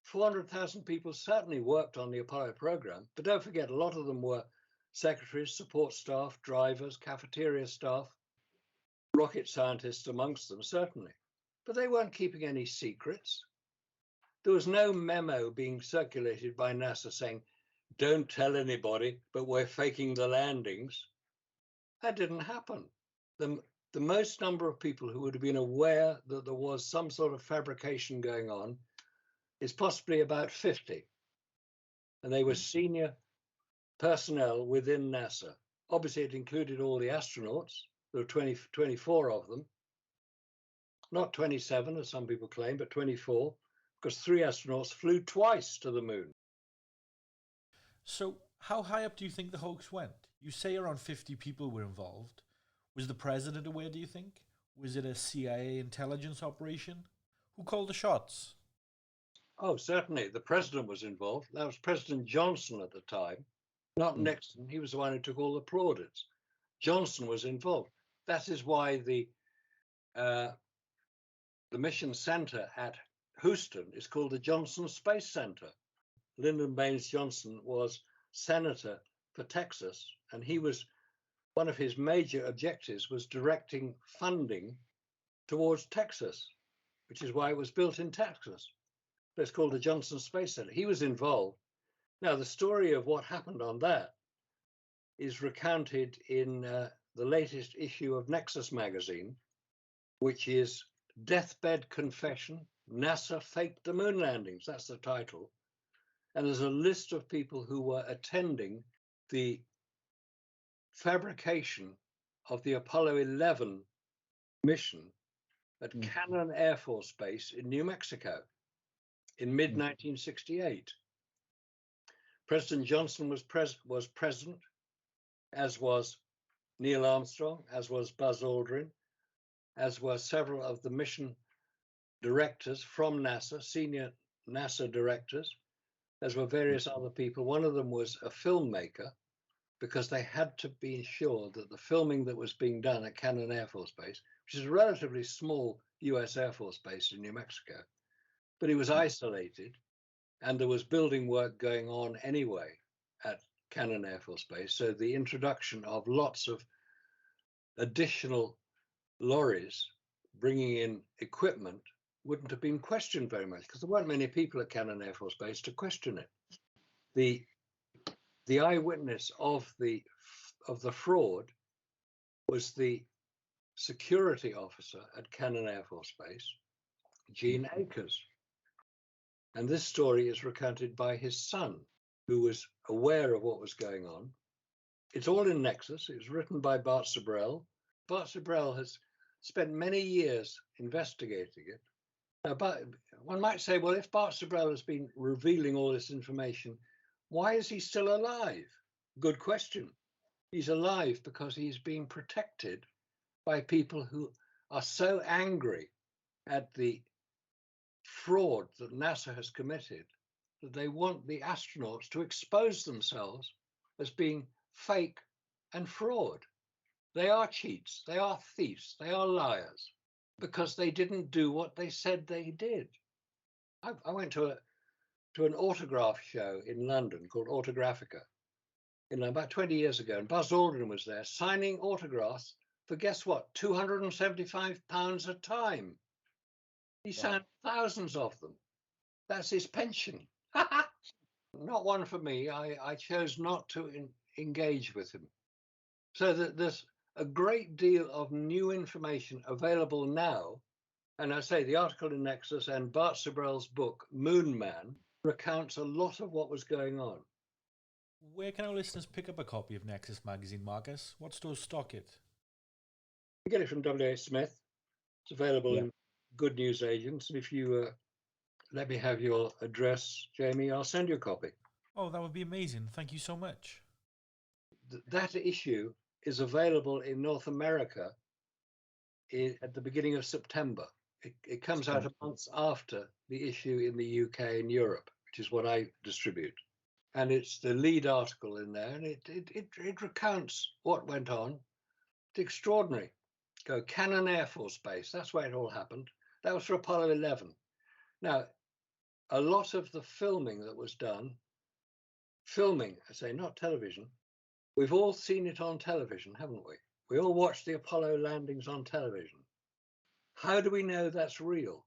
400,000 people certainly worked on the Apollo program, but don't forget, a lot of them were secretaries, support staff, drivers, cafeteria staff, rocket scientists amongst them, certainly. But they weren't keeping any secrets. There was no memo being circulated by NASA saying, don't tell anybody, but we're faking the landings. That didn't happen. The most number of people who would have been aware that there was some sort of fabrication going on is possibly about 50. And they were senior personnel within NASA. Obviously, it included all the astronauts. There were 24 of them. Not 27, as some people claim, but 24, because 3 astronauts flew twice to the moon. So, how high up do you think the hoax went? You say around 50 people were involved. Was the president aware, do you think? Was it a CIA intelligence operation? Who called the shots? Oh, certainly. The president was involved. That was President Johnson at the time, not Nixon. He was the one who took all the plaudits. Johnson was involved. That is why the mission center at Houston is called the Johnson Space Center. Lyndon Baines Johnson was senator for Texas, and one of his major objectives was directing funding towards Texas, which is why it was built in Texas. But it's called the Johnson Space Center. He was involved. Now, the story of what happened on that is recounted in the latest issue of NEXUS Magazine, which is Deathbed Confession, NASA Faked the Moon Landings. That's the title. And there's a list of people who were attending the fabrication of the Apollo 11 mission at Cannon Air Force Base in New Mexico in mid-1968. President Johnson was present, as was Neil Armstrong, as was Buzz Aldrin, as were several of the mission directors from NASA, senior NASA directors, as were various other people. One of them was a filmmaker, because they had to be sure that the filming that was being done at Cannon Air Force Base, which is a relatively small US Air Force base in New Mexico, but it was isolated, and there was building work going on anyway at Cannon Air Force Base. So the introduction of lots of additional lorries bringing in equipment wouldn't have been questioned very much, because there weren't many people at Cannon Air Force Base to question it. The eyewitness of the fraud was the security officer at Cannon Air Force Base, Gene Akers. And this story is recounted by his son, who was aware of what was going on. It's all in Nexus. It was written by Bart Sibrel. Bart Sibrel has spent many years investigating it. Now, but one might say, well, if Bart Sibrel has been revealing all this information, why is he still alive? Good question. He's alive because he's being protected by people who are so angry at the fraud that NASA has committed that they want the astronauts to expose themselves as being fake and fraud. They are cheats, they are thieves, they are liars, because they didn't do what they said they did. I went to to an autograph show in London called Autographica about 20 years ago. And Buzz Aldrin was there signing autographs for, guess what, £275 a time. He signed thousands of them. That's his pension. Not one for me. I chose not to engage with him. So that there's a great deal of new information available now. And I say the article in Nexus and Bart Sibrel's book, Moon Man, recounts a lot of what was going on. Where can our listeners pick up a copy of Nexus Magazine, Marcus? What stores stock it? You get it from W.H. Smith. It's available in good news agents. And if you let me have your address, Jamie, I'll send you a copy. Oh, that would be amazing. Thank you so much. That issue is available in North America at the beginning of September. It comes out a month after the issue in the UK and Europe, which is what I distribute. And it's the lead article in there, and it recounts what went on. It's extraordinary. Go Cannon Air Force Base, that's where it all happened. That was for Apollo 11. Now, a lot of the filming that was done, I say, not television, we've all seen it on television, haven't we? We all watched the Apollo landings on television. How do we know that's real?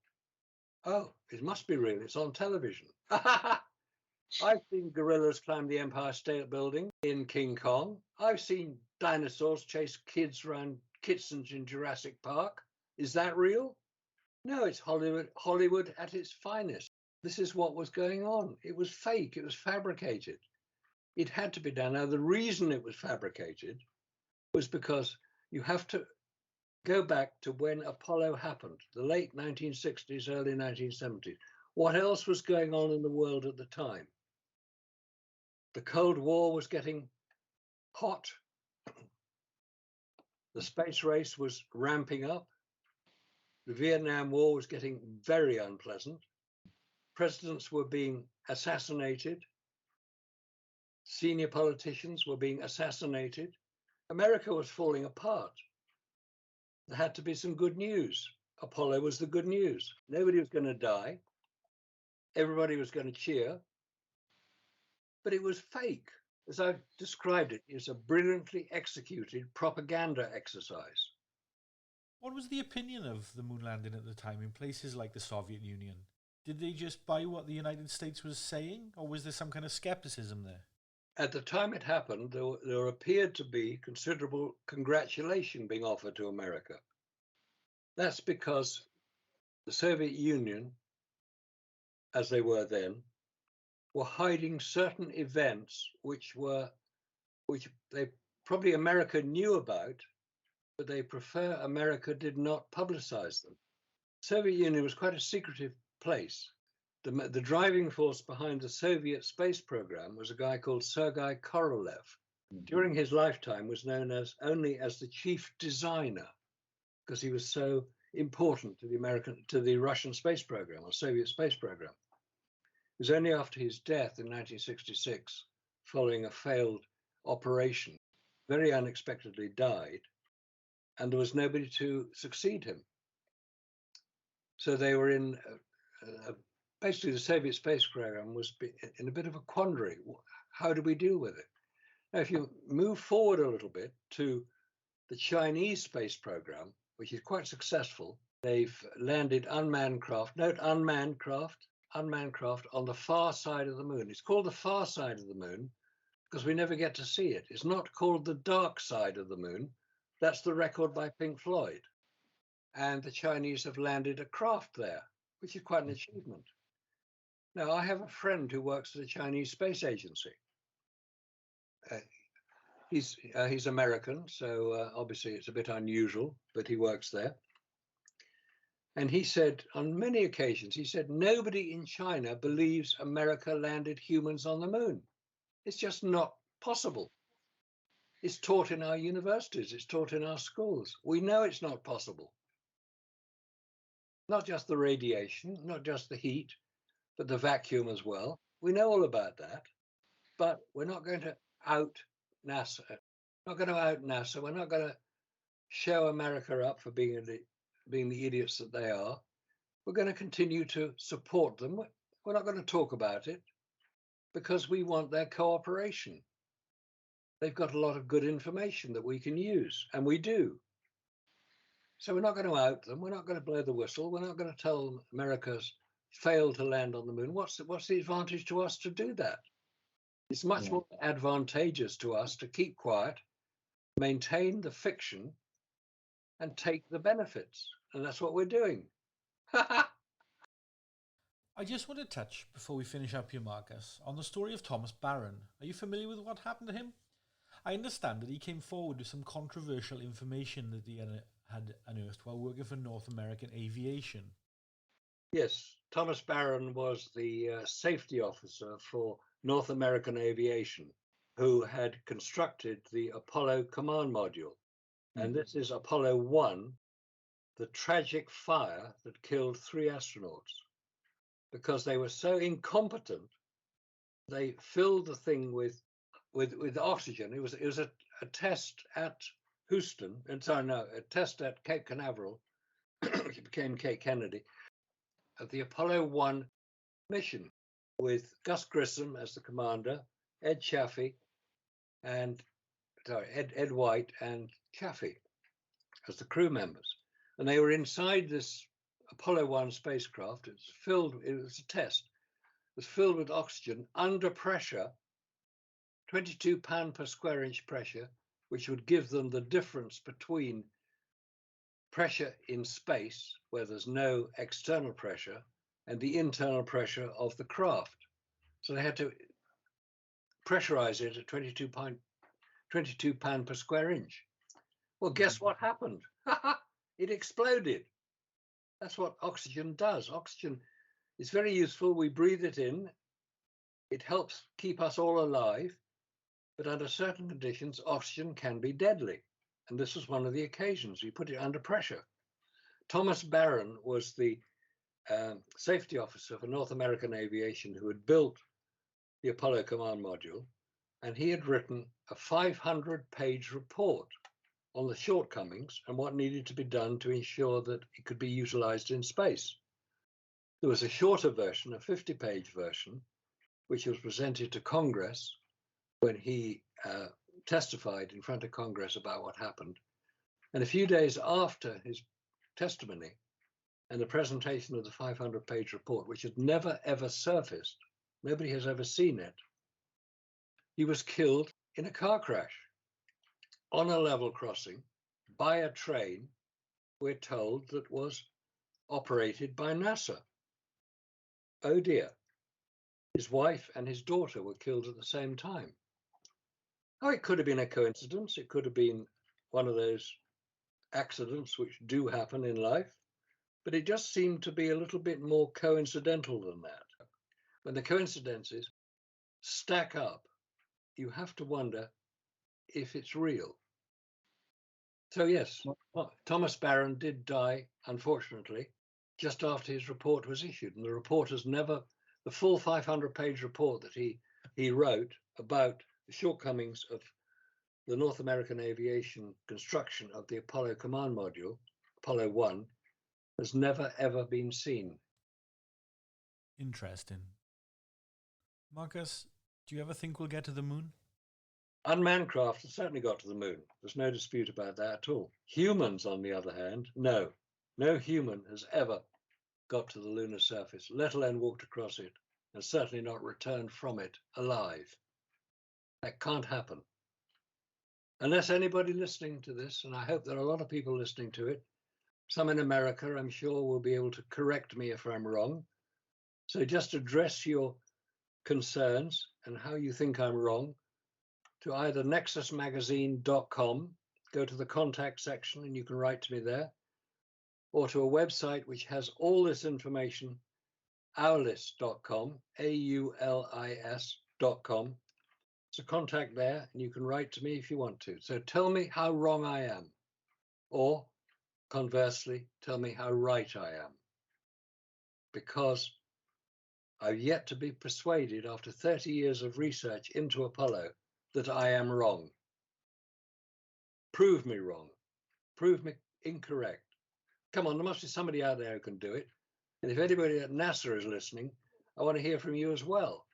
Oh, it must be real. It's on television. I've seen gorillas climb the Empire State Building in King Kong. I've seen dinosaurs chase kids around kittens in Jurassic Park. Is that real? No, it's Hollywood at its finest. This is what was going on. It was fake. It was fabricated. It had to be done. Now, the reason it was fabricated was because you have to go back to when Apollo happened, the late 1960s, early 1970s. What else was going on in the world at the time? The Cold War was getting hot. The space race was ramping up. The Vietnam War was getting very unpleasant. Presidents were being assassinated. Senior politicians were being assassinated. America was falling apart. There had to be some good news. Apollo was the good news. Nobody was going to die. Everybody was going to cheer. But it was fake. As I've described it, it's a brilliantly executed propaganda exercise. What was the opinion of the moon landing at the time in places like the Soviet Union? Did they just buy what the United States was saying, or was there some kind of skepticism there? At the time it happened, there appeared to be considerable congratulation being offered to America. That's because the Soviet Union, as they were then, were hiding certain events which they probably America knew about, but they prefer America did not publicize them. The Soviet Union was quite a secretive place. The driving force behind the Soviet space program was a guy called Sergei Korolev. During his lifetime was known only as the chief designer, because he was so important to the Russian space program or Soviet space program. It was only after his death in 1966, following a failed operation, very unexpectedly died, and there was nobody to succeed him. So they were in basically the Soviet space program was in a bit of a quandary. How do we deal with it? Now, if you move forward a little bit to the Chinese space program, which is quite successful, they've landed unmanned craft. Note unmanned craft on the far side of the moon. It's called the far side of the moon because we never get to see it. It's not called the dark side of the moon. That's the record by Pink Floyd. And the Chinese have landed a craft there, which is quite an achievement. Now, I have a friend who works at the Chinese Space Agency. He's American, so obviously it's a bit unusual, but he works there. And he said, on many occasions, he said, nobody in China believes America landed humans on the moon. It's just not possible. It's taught in our universities. It's taught in our schools. We know it's not possible. Not just the radiation, not just the heat, but the vacuum as well. We know all about that. But we're not going to out NASA. Not going to out NASA. We're not going to show America up for being the idiots that they are. We're going to continue to support them. We're not going to talk about it because we want their cooperation. They've got a lot of good information that we can use, and we do. So we're not going to out them. We're not going to blow the whistle. We're not going to tell them America's failed to land on the moon. What's the advantage to us to do that? It's much more advantageous to us to keep quiet, maintain the fiction, and take the benefits. And that's what we're doing. I just want to touch, before we finish up here, Marcus, on the story of Thomas Barron. Are you familiar with what happened to him? I understand that he came forward with some controversial information that he had unearthed while working for North American Aviation. Yes, Thomas Barron was the safety officer for North American Aviation, who had constructed the Apollo command module. And this is Apollo 1, the tragic fire that killed 3 astronauts. Because they were so incompetent, they filled the thing with oxygen. It was a test at Houston, a test at Cape Canaveral, which became Cape Kennedy, of the Apollo 1 mission, with Gus Grissom as the commander, Ed White and Chaffee as the crew members. And they were inside this Apollo 1 spacecraft. It was a test. It was filled with oxygen under pressure, 22 pound per square inch pressure, which would give them the difference between pressure in space, where there's no external pressure, and the internal pressure of the craft. So they had to pressurize it at 22 pound per square inch. Well, guess what happened? It exploded. That's what oxygen does. Oxygen is very useful. We breathe it in. It helps keep us all alive. But under certain conditions, oxygen can be deadly. And this was one of the occasions. You put it under pressure. Thomas Barron was the safety officer for North American Aviation who had built the Apollo command module. And he had written a 500-page report on the shortcomings and what needed to be done to ensure that it could be utilized in space. There was a shorter version, a 50-page version, which was presented to Congress when he testified in front of Congress about what happened. And a few days after his testimony and the presentation of the 500-page report, which had never, ever surfaced, nobody has ever seen it, he was killed in a car crash on a level crossing by a train, we're told, that was operated by NASA. Oh dear. His wife and his daughter were killed at the same time. Oh, it could have been a coincidence. It could have been one of those accidents which do happen in life, but it just seemed to be a little bit more coincidental than that. When the coincidences stack up, you have to wonder if it's real. So yes, Thomas Barron did die, unfortunately, just after his report was issued. And the report has never, the full 500-page report that he wrote about the shortcomings of the North American Aviation construction of the Apollo command module, Apollo 1, has never, ever been seen. Interesting. Marcus, do you ever think we'll get to the moon? Unmanned craft has certainly got to the moon. There's no dispute about that at all. Humans, on the other hand, no. No human has ever got to the lunar surface, let alone walked across it, and certainly not returned from it alive. That can't happen. Unless anybody listening to this, and I hope there are a lot of people listening to it, some in America, I'm sure, will be able to correct me if I'm wrong. So just address your concerns and how you think I'm wrong to either nexusmagazine.com, go to the contact section and you can write to me there, or to a website which has all this information, aulis.com, AULIS.com. So contact there and you can write to me if you want to. So tell me how wrong I am, or conversely, tell me how right I am. Because I've yet to be persuaded after 30 years of research into Apollo that I am wrong. Prove me wrong. Prove me incorrect. Come on, there must be somebody out there who can do it. And if anybody at NASA is listening, I want to hear from you as well.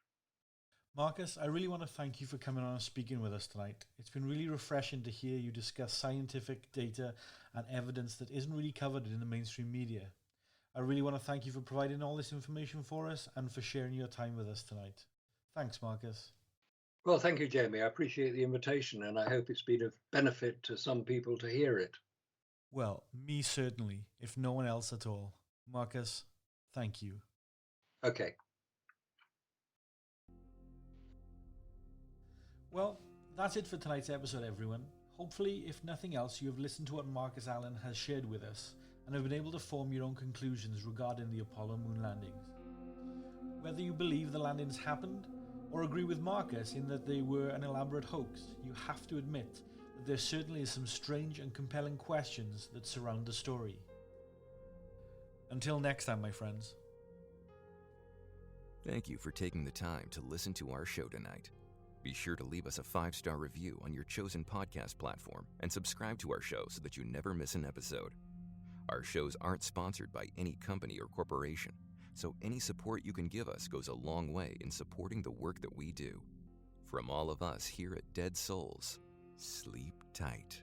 Marcus, I really want to thank you for coming on and speaking with us tonight. It's been really refreshing to hear you discuss scientific data and evidence that isn't really covered in the mainstream media. I really want to thank you for providing all this information for us and for sharing your time with us tonight. Thanks, Marcus. Well, thank you, Jamie. I appreciate the invitation, and I hope it's been of benefit to some people to hear it. Well, me certainly, if no one else at all. Marcus, thank you. Okay. Well, that's it for tonight's episode, everyone. Hopefully, if nothing else, you have listened to what Marcus Allen has shared with us and have been able to form your own conclusions regarding the Apollo moon landings. Whether you believe the landings happened or agree with Marcus in that they were an elaborate hoax, you have to admit that there certainly is some strange and compelling questions that surround the story. Until next time, my friends. Thank you for taking the time to listen to our show tonight. Be sure to leave us a 5-star review on your chosen podcast platform and subscribe to our show so that you never miss an episode. Our shows aren't sponsored by any company or corporation, so any support you can give us goes a long way in supporting the work that we do. From all of us here at Dead Souls, sleep tight.